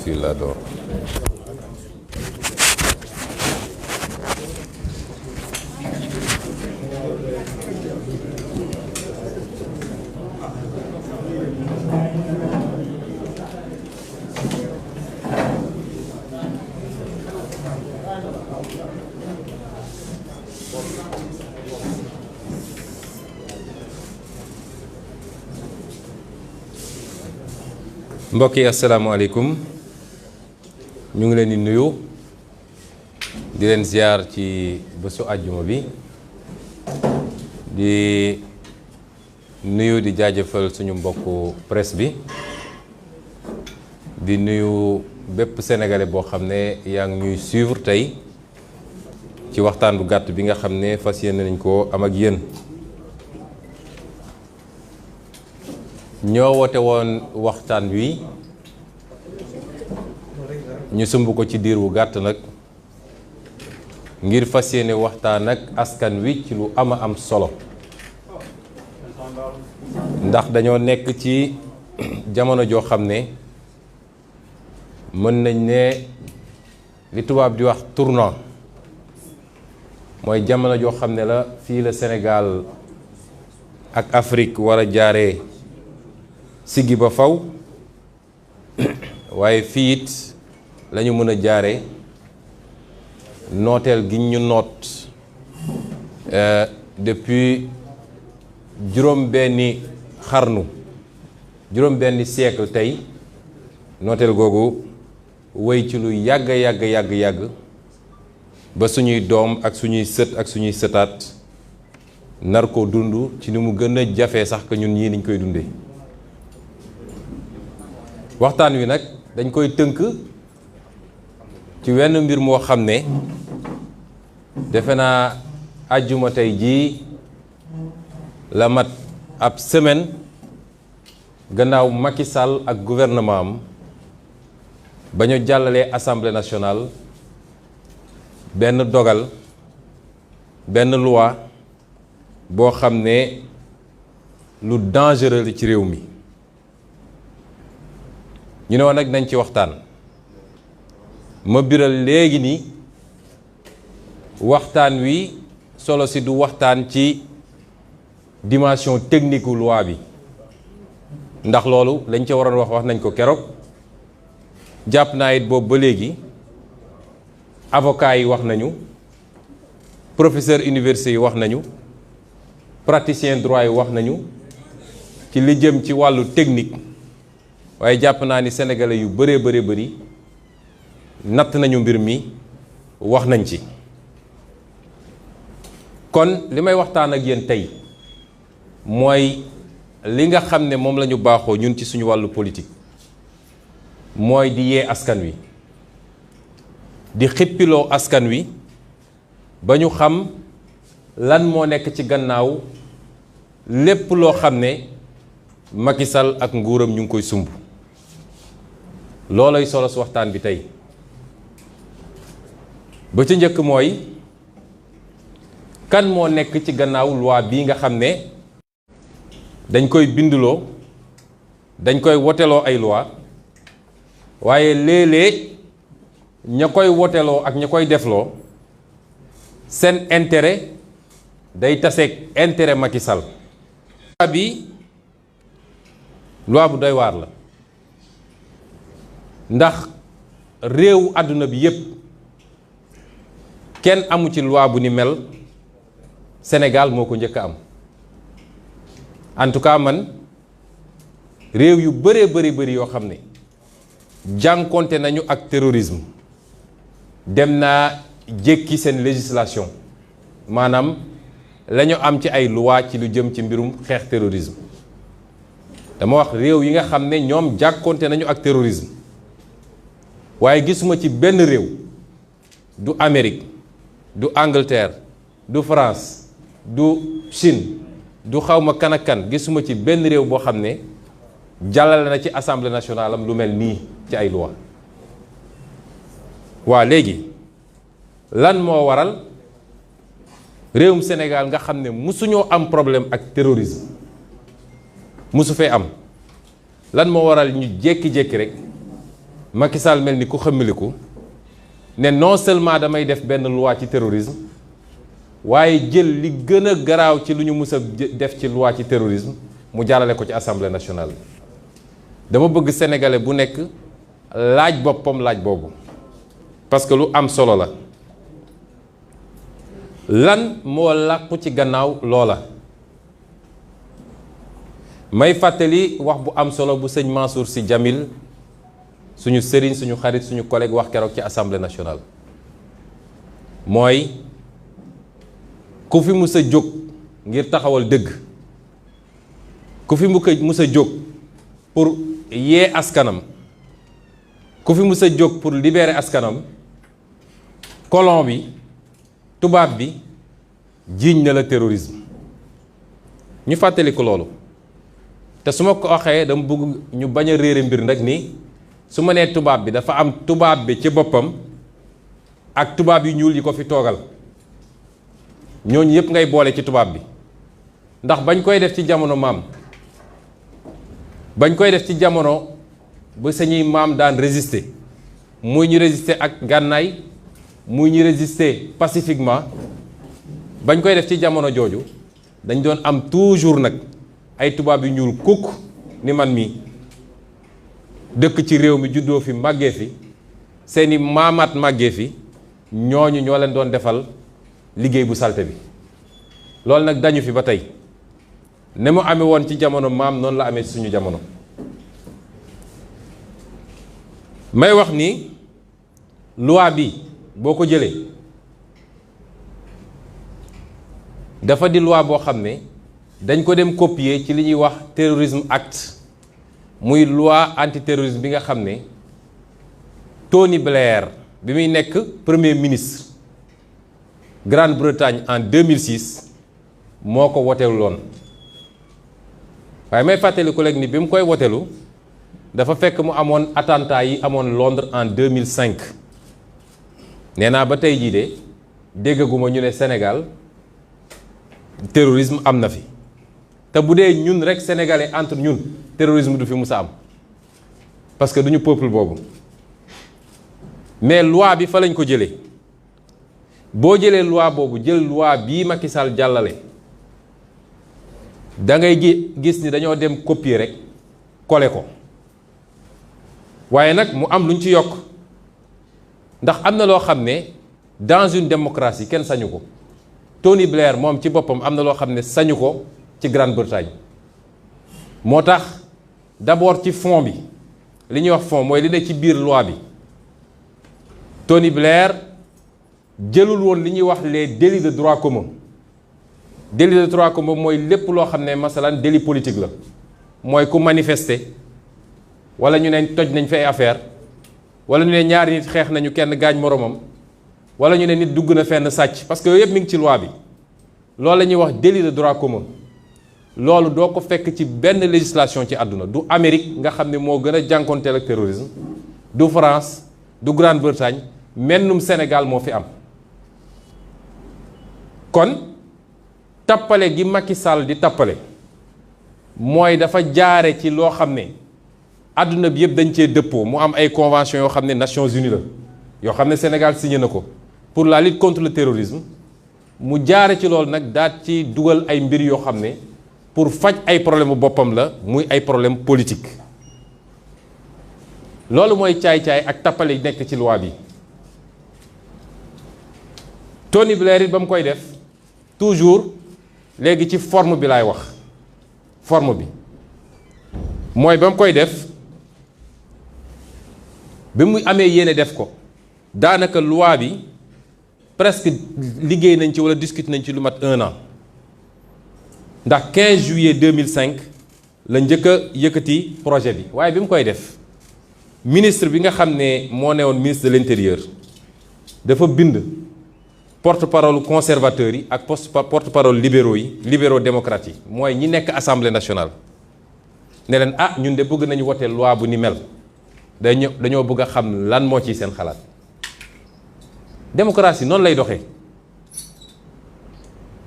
fil la door. mbokk yi asalaamaaleykum ñu ngi leen di nuyu di leen ziar ci bésu àjjuma bi di nuyu di jaajëfal suñu mbokku presse bi di nuyu bépp sénégalais boo xam ne yaa ngi ñuy suivre tey ci waxtaan bu gàtt bi nga xam ne fas yéene nañ ko am ak yéen. ñoo woote woon waxtaan wi ñu sumb ko ci diir wu gàtt nag ngir fas yéene waxtaan ak askan wi ci lu am solo ndax dañoo nekk ci jamono joo xam ne mën nañ ne li tubaab di wax tournant mooy jamono joo xam ne la fii la Sénégal ak Afrique war a jaaree siggi ba faw waaye fii it la ñu mën a jaare nooteel gi ñu noot depuis juróom-benni xarnu juróom-benni siècle tey nooteel googu wéy ci lu yàgg ba suñuy doom ak suñuy sët ak suñuy sëtaat nar ko dund ci ni mu gën a jafee sax que ñun ñii niñ koy dundee. waxtaan wi nag dañ koy tënk ci wenn mbir moo xam ne defe naa àjjuma tey jii la mat ab semaine gannaaw Macky Sall ak gouvernement am ba ñu jàllalee assemblée nationale benn dogal benn loi boo xam ne lu dangereux la ci réew mi. ñu ne woon nag nañ ci waxtaan ma biral léegi ni waxtaan wi solo si du waxtaan ci dimension technique u loi bi ndax loolu lañ ca waroon wax nañ ko keroog jàpp naa it boobu ba léegi avocat yi wax nañu professeur université yi wax nañu praticien droit yi wax nañu ci li jëm ci wàllu technique. waaye jàpp naa ni sénégalais yu bëree natt nañu mbir mi wax nañ ci kon li may waxtaan ak yéen tey mooy li nga xam ne moom la ñu baaxoo ñun ci suñu wàllu politique mooy di yee askan wi di xippiloo askan wi ba ñu xam lan moo nekk ci gannaaw lépp loo xam ne Macky Sall ak nguuram ñu ngi koy sumb loolay solo su waxtaan bi tey ba ca njëkk mooy kan moo nekk ci gannaaw loi bii nga xam ne dañ koy binduloo dañ koy woteloo ay loi waaye léeg-léeg ña koy woteloo ak ña koy defloo seen intérêt day taseeg intérêt Macky Sall. loi bi loi bu doy waar la ndax réewu àdduna bi yépp kenn amu ci loi bu ni mel Sénégal moo ko njëkk a am en tout cas man réew yu bëree yoo xam ne jànkonte nañu ak terrorisme dem naa jékki seen législation maanaam la ñu am ci ay loi ci lu jëm ci mbirum xeex terrorisme dama wax réew yi nga xam ne ñoom jànkonte nañu ak terrorisme waaye gisuma ci benn réew du Amérique du Angleterre du France du Chine du xawma kan ak kan gisuma ci benn réew boo xam ne jàllale na ci assemblée nationale am lu mel nii ci ay loi waa léegi lan moo waral réewum Sénégal nga xam ne musuñoo am problème ak terrorisme musu fee am lan moo waral ñu jékki-jékki rek Macky Sall mel ni ku xëmmiliku ne non seulement damay def benn loi ci terrorisme waaye jël li gën a garaaw ci lu ñu mus a def ci loi ci terrorisme mu jaarale ko ci assemblée nationale. dama bëgg sénégalais bu nekk laaj boppam laaj boobu parce que lu am solo la. lan moo làqu ci gannaaw loola may fàttali wax bu am solo bu sëñ Mansour Sy Djamil suñu sëriñ suñu xarit suñu collègue wax keroog ci assemblée nationale mooy ku fi mus a jóg ngir taxawal dëgg ku fi mus a jóg pour yee askanam ku fi mus a jóg pour libérer askanam colon bi tubaab bi jiiñ na la terrorisme ñu fàttali ko loolu te su ma ko waxee dama bëgg ñu bañ a réere mbir nag ni su ma nee tubaab bi dafa am tubaab bi ci boppam ak tubaab yu ñuul yi ko fi toogal ñooñu yëpp ngay boole ci tubaab bi ndax bañ koy def ci jamono maam bañ koy def ci jamono ba sañuy maam daan résister muy ñu résister ak gànnaay muy ñu résister pacifiquement bañ koy def ci jamono jooju dañ doon am toujours nag ay tubaab yu ñuul kukk ni man mi dëkk ci réew mi juddoo fi màggee fi seeni maamaat màggee fi ñooñu ñoo leen doon defal liggéey bu salte bi loolu nag dañu fi ba tey ne mu amee woon ci jamono maam noonu la amee ci suñu jamono may wax ni loi bi boo ko jëlee dafa di loi boo xam ne dañ ko dem copier ci li ñuy wax terrorisme act muy loi antiterrorisme bi nga xam ne Tony Blair bi muy nekk premier ministre Grande-Bretagne en 2006 moo ko woteeloon waaye may fàttali collègue ni bi mu koy wotelu dafa fekk mu amoon attentat yi amoon Londres en 2005 nee naa ba tey jii de déggaguma ñu ne Sénégal terrorisme am na fi te bu dee ñun rek sénégalais entre ñun terrorisme du fi musa am parce que duñu peuple boobu mais loi bi fa lañ ko jëlee boo jëlee loi boobu jël loi bii Macky Sall jàllale da ngay gis ni dañoo dem copier rek coller ko waaye nag mu am luñ ci yokk ndax am na loo xam ne dans une démocratie kenn sañu ko Tony Blair moom ci boppam am na loo xam ne sañu ko ci Grande-Bretagne moo tax d'abord ci fond bi li ñuy wax fond mooy li ne ci biir loi bi Tony Blair jëlul woon li ñuy wax les délits de droit commun délit de droit commun mooy lépp loo xam ne masalan délit politique la mooy ku manifester wala ñu ne toj nañ fi ay affaire wala ñu ne ñaari nit xeex nañu kenn gaañ moromam wala ñu ne nit dugg na fenn sàcc parce que yooyu yëpp mi ngi ci loi bi loolu la ñuy wax délit de droit commun loolu doo ko fekk ci benn législation ci àdduna du Amérique nga xam ne moo gën a jànkoonteel ak terrorisme du France du Grande-Bretagne mennum Sénégal moo fi am kon tappale gi Macky Sall di tappale mooy dafa jaare ci loo xam ne àdduna bi yëpp dañ cee dëppoo mu am ay convention yoo xam ne Nations Unies la yoo xam ne Sénégal signé na ko pour la lutte contre le terrorisme mu jaare ci loolu nag daat ci dugal ay mbir yoo xam ne pour faj ay problème boppam la muy ay problème politique loolu mooy caay-caay ak tappale yi nekk ci loi bi Tony Blair it ba mu koy def toujours léegi ci forme bi laay wax forme bi mooy ba mu koy def bi mu amee yéene def ko daanaka loi bi presque liggéey nañ ci wala discuter nañ ci lu mat 1 an ndax 15 juillet 2005 la njëkk a yëkkati projet bi waaye bi mu koy def ministre bi nga xam ne moo newoon ministre de l'intérieur dafa bind porte-parole conservateurs yi ak porte-parole libéraux yi libéraux démocrates yi mooy ñi nekk assemblée nationale ne leen ah ñun de bëgg nañu wote loi bu ni mel dañoo bëgg a xam lan moo ciy seen xalaat démocratie noonu lay doxee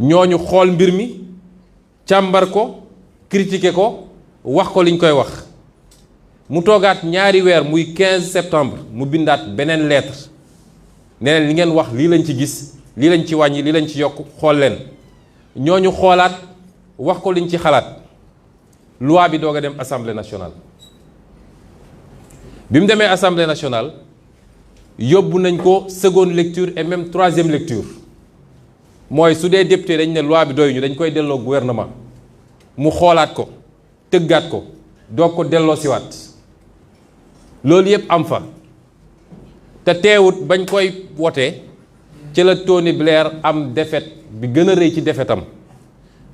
ñooñu xool mbir mi càmbar ko critiquer ko wax ko liñ koy wax mu toogaat ñaari weer muy 15 septembre mu bindaat beneen lettre ne leen li ngeen wax lii lañ ci gis lii lañ ci wàññi lii lañ ci yokk xool leen ñooñu xoolaat wax ko liñ ci xalaat loi bi doog a dem assemblée nationale. bi mu demee assemblée nationale yóbbu nañ ko seconde lecture et même troisième lecture mooy su dee député dañ ne loi bi doy ñu dañ koy delloo gouvernement mu xoolaat ko tëggaat ko doog ko delloo siwaat loolu yëpp am fa te teewut bañ koy wotee ci la Tony Blair am défaite bi gën a rëy ci défaitam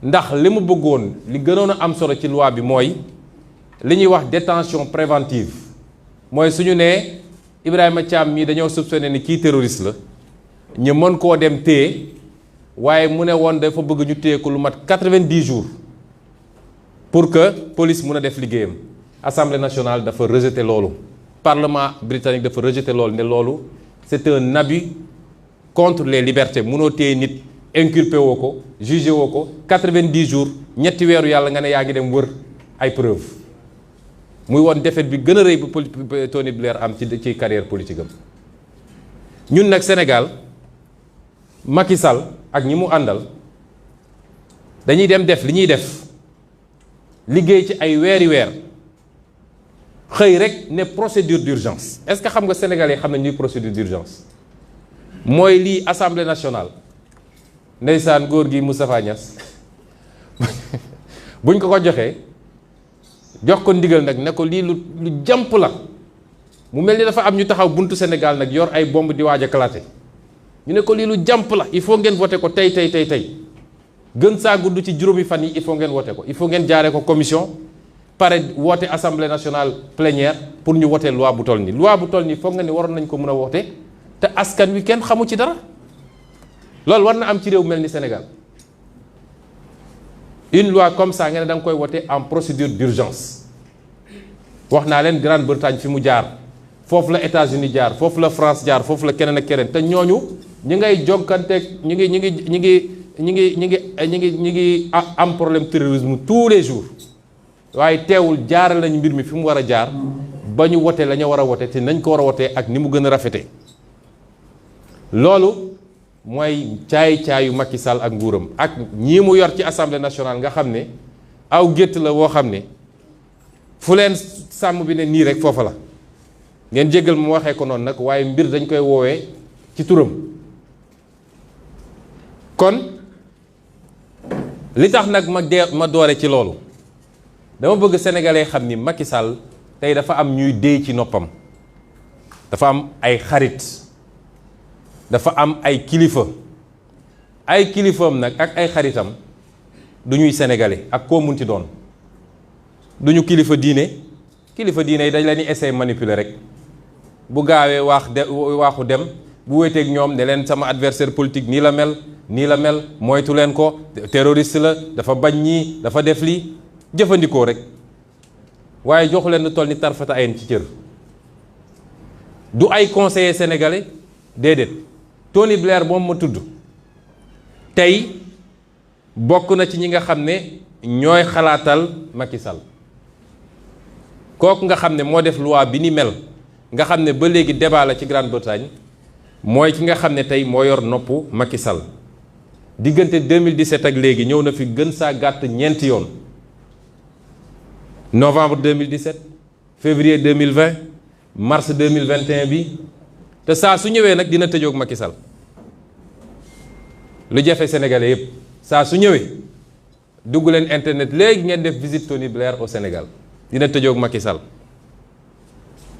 ndax li mu bëggoon li gënoon a am solo ci loi bi mooy li ñuy wax détention préventive mooy suñu nee Ibrahima Thiam mii dañoo soupçonné ni kii terroriste la ñu mën koo dem téye waaye mu ne woon dafa bëgg ñu téye ko lu mat 90 jours pour que police mun a def liggéeyam. Assemblée nationale dafa rejeté loolu Parlement britannique dafa rejeté loolu ne loolu c'est un abus contre les libertés munoo téye nit inculpé woo ko jugé woo ko 90 jours ñetti weeru yàlla nga ne yaa ngi dem wër ay preuve muy woon défaite bi gën a rëy bu Tony Blair am ci carrière politique am. ñun nag Sénégal Macky Sall ak ñi mu àndal dañuy dem def li ñuy def liggéey ci ay weeri weer xëy rek ne procédure d'urgence. Est-ce que xam nga sénégalais xam nañ ñuy procédure d'urgence mooy lii assemblée nationale ndeysaan góor gi Moustapha Niass buñ ko joxee jox ko ndigal nag ne ko lii lu jàmp la mu mel ni dafa am ñu taxaw buntu Sénégal nag yor ay bombe di waaj a éclater ñu ne ko lii lu jàmp la il faut ngeen voté ko tey gën saa gudd ci juróomi fan yi il faut ngeen voté ko il faut ngeen jaaree ko commission pare woote assemblée nationale plénière pour ñu wote loi bu toll nii foog nga ni waroon nañ ko mën a woote te askan wi kenn xamu ci dara loolu war na am ci réew mel ni Sénégal une loi comme ça nga ne da nga koy wote en procédure d'urgence. wax naa leen Grande-Bretagne fi mu jaar foofu la États-Unis jaar foofu la France jaar foofu la keneen ak keneen te ñooñu ñi ngay jokkanteeg ñi ngi am problème terrorisme tous les jours waaye teewul jaaral lañu mbir mi fi mu war a jaar ba ñu wote la ñu war a wote te nañ ko war a wotee ak ni mu gën a rafetee loolu mooy caay-caayu Macky Sall ak nguuram ak ñii mu yor ci assemblée nationale nga xam ne aw gétt la woo xam ne fu leen sàmm bi ne nii rek foofa la ngeen jéggal mu waxee ko noonu nag waaye mbir dañ koy woowee ci turam. kon li tax nag ma doore ci loolu dama bëgg sénégalais xam ni Macky Sall tey dafa am ñuy déy ci noppam dafa am ay xarit dafa am ay kilifam nag ak ay xaritam du ñuy sénégalais ak koo munti doon du ñu kilifa diine yi dañ leen di essayer manipuler rek bu gaawee waaxu dem bu wéeteeg ñoom ne leen sama adversaire politique nii la mel moytu leen ko terroriste la dafa bañ ñii dafa def lii jëfandikoo rek waaye joxu leen lu toll ni tarfata ayen ci cër du ay conseillers sénégalais déedéet Tony Blair moom ma tudd tey bokk na ci ñi nga xam ne ñooy xalaatal Macky Sall kooku nga xam ne moo def loi bi ni mel nga xam ne ba léegi débat la ci Grande-Bretagne mooy ki nga xam ne tey moo yor noppu Macky Sall diggante 2017 ak léegi ñëw na fi gën saa gàtt ñeenti yoon novembre 2017 février 2020 mars 2021 bi te saa su ñëwee nag dina tëjoog Macky Sall lu jafe sénégalais yépp saa su ñëwee dugg leen internet léegi ngeen def visite Tony Blair au Sénégal dina tëjoog Macky Sall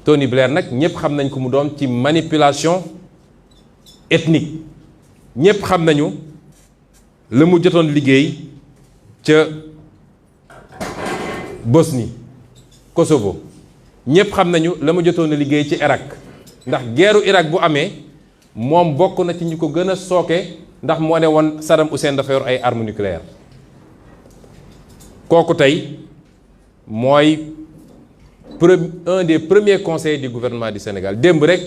Tony Blair nag ñëpp xam nañ ko mu doon ci manipulation ethnique ñëpp xam nañu la mu jotoon liggéey ca Bosnie Kosovo ñëpp xam nañu la mu jotoon a liggéey ci Irak ndax guerru Irak bu amee moom bokk na ci ñu ko gën a sooke ndax moo ne woon Saddam Hussein dafa yor ay armes nucléaires kooku tey mooy un des premiers conseillers du gouvernement du Sénégal démb rek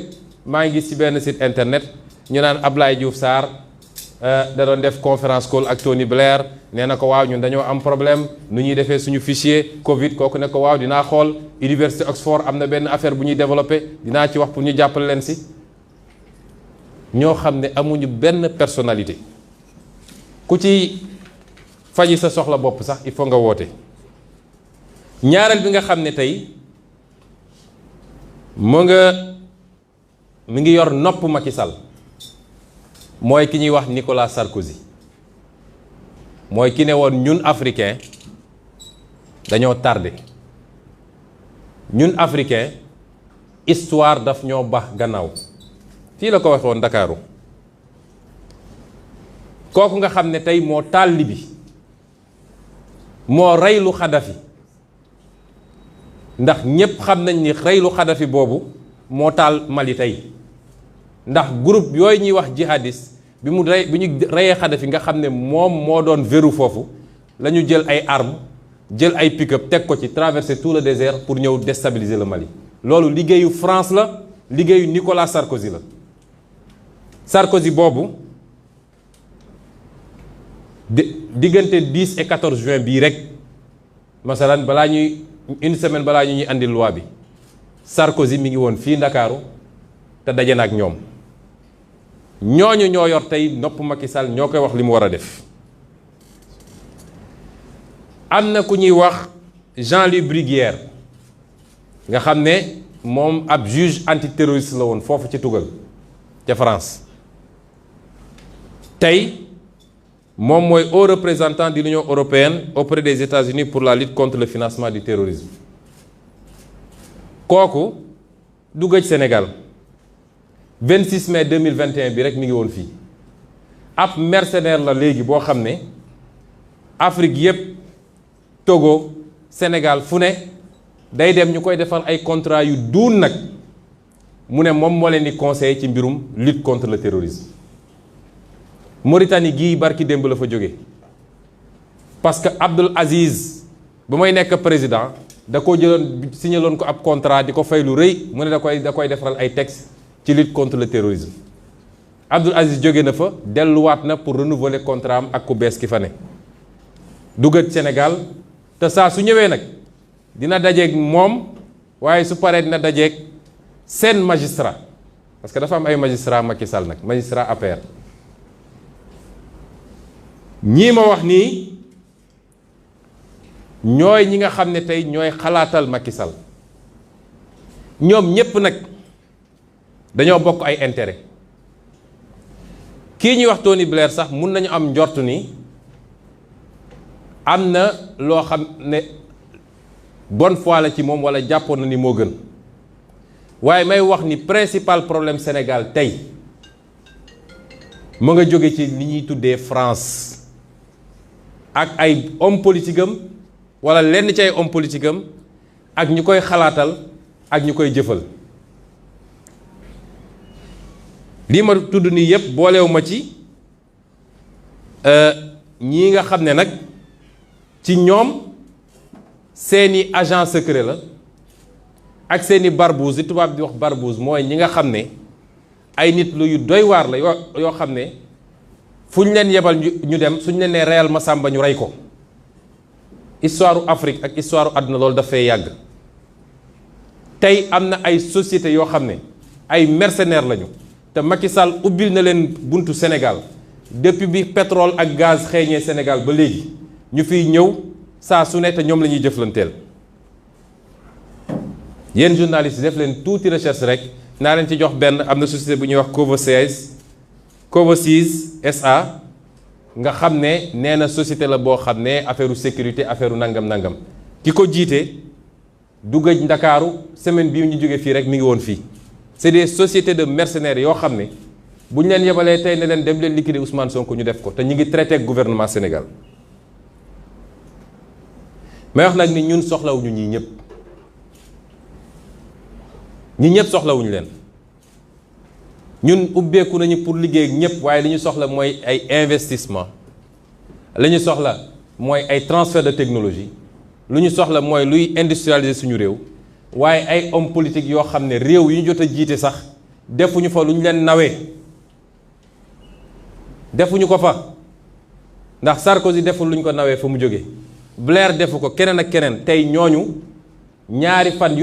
maa ngi gis ci benn site internet ñu naan Ablaye Diouf Sarr da doon def conférence call ak Tony Blair nee na ko waaw ñun dañoo am problème nu ñuy defee suñu fichier Covid kooku ne ko waaw dinaa xool Université Oxford am na benn affaire bu ñuy développé dinaa ci wax pour ñu jàppale leen si. ñoo xam ne amuñu benn personnalité ku ci faji sa soxla bopp sax il faut nga woote. ñaareel bi nga xam ne tey mi ngi yor nopp Macky Sall mooy ki ñuy wax Nicolas Sarkozy mooy ki ne woon ñun africain dañoo tardé ñun africain histoire daf ñoo baax gannaaw fii la ko waxee woon Ndakaaru kooku nga xam ne tey moo taal Libi moo reylu Kadhafi ndax ñépp xam nañ ni reylu Kadhafi boobu moo taal Mali tey ndax groupe yooyu ñuy wax jihadiste bi ñu reyee Kadhafi nga xam ne moom moo doon verrou foofu la ñu jël ay armes jël ay pick-up teg ko ci traverser tout le désert pour ñëw déstabiliser le Mali. loolu liggéeyu France la liggéeyu Nicolas Sarkozy la Sarkozy boobu diggante 10 et 14 juin bii rek masalan balaa ñuy une semaine balaa ñu ñuy andi loi bi Sarkozy mi ngi woon fii Ndakaaru te daje na ak ñoom ñooñu ñoo yor tey nopp Macky Sall ñoo koy wax li mu war a def. am na ku ñuy wax Jean-Louis Bruguière nga xam ne moom ab juge antiterroriste la woon foofu ci tugal ca France tey moom mooy haut représentant de l'Union européenne auprès des États-Unis pour la lutte contre le financement du terrorisme kooku du gëj Sénégal 26 mai 2021 bi rek mi ngi woon fii ab mercenaire la léegi boo xam ne Afrique yépp Togo Sénégal fu ne day dem ñu koy defal ay contrat yu duun nag mu ne moom moo leen di conseiller ci mbirum lutte contre le terrorisme Mauritanie gii barki démb la fa jóge parce que Abdoul Aziz ba may nekk président da ko jëloon signaloon ko ab contrat di ko fay lu rëy mu ne da koy defaral ay texte ci lutte contre le terrorisme Abdoul Aziz jóge na fa delluwaat na pour renouveler contrat am ak ku bees ki fa ne duggat Sénégal te saa su ñëwee nag dina dajeeg moom waaye su paree dina dajeeg seen magistrat parce que dafa am ay magistrat Macky Sall nag magistrat APR ñii ma wax nii ñooy ñi nga xam ne tey ñooy xalaatal Macky Sall ñoom ñépp nag dañoo bokk ay intérêt kii ñuy wax Tony Blair sax mun nañu am njort ni am na loo xam ne bonne foi la ci moom walla jàppoon na ni moo gën waaye may wax ni principal problème Sénégal tey mu nga jóge ci li ñuy tuddee France ak ay homme politique am walla lenn ci ay homme politique am ak ñu koy xalaatal ak ñu koy jëfal lii ma tudd nii yépp boolewu ma ci ñii nga xam ne nag ci ñoom seeni agent secret la ak seeni barbouze li tubaab di wax barbouze mooy ñi nga xam ne ay nit lu yu doy waar la yoo xam ne fu ñu leen yebal ñu dem suñu leen nee reyal Masamba ñu rey ko histoire Afrique ak histoire àdduna loolu dafay yàgg tey am na ay société yoo xam ne ay mercenaires lañu te Macky Sall ubbil na leen buntu Sénégal depuis bi pétrole ak gaz xeeñee Sénégal ba léegi ñu fiy ñëw saa su ne te ñoom la ñuy jëflanteel yéen journalistes yi def leen tuuti recherche rek naa leen ci jox benn am na société bu ñuy wax Covosis SA nga xam ne nee na société la boo xam ne affaire sécurité affaire nangam-nangam ki ko jiite du gëj Ndakaaru semaine bii ñu jógee fii rek mi ngi woon fii c'est des sociétés de mercenaires yoo xam ne bu ñu leen yebalee tey ne leen dem leen liquider Ousmane Sonko ñu def ko te ñu ngi traité ak gouvernement Sénégal may wax nag ni ñun soxlawuñu ñii ñëpp soxlawuñu leen ñun ubbeeku nañu pour liggéey ak ñëpp waaye li ñu soxla mooy ay investissement li ñu soxla mooy ay transfert de technologie lu ñu soxla mooy luy industrialiser suñu réew waaye ay hommes politiques yoo xam ne réew yu ñu jot a jiite sax defuñu fa lu ñu leen nawee defuñu ko fa ndax Sarkozy deful luñ ko nawee fa mu jóge Blair defu ko keneen ak keneen tey ñooñu ñaari fan yu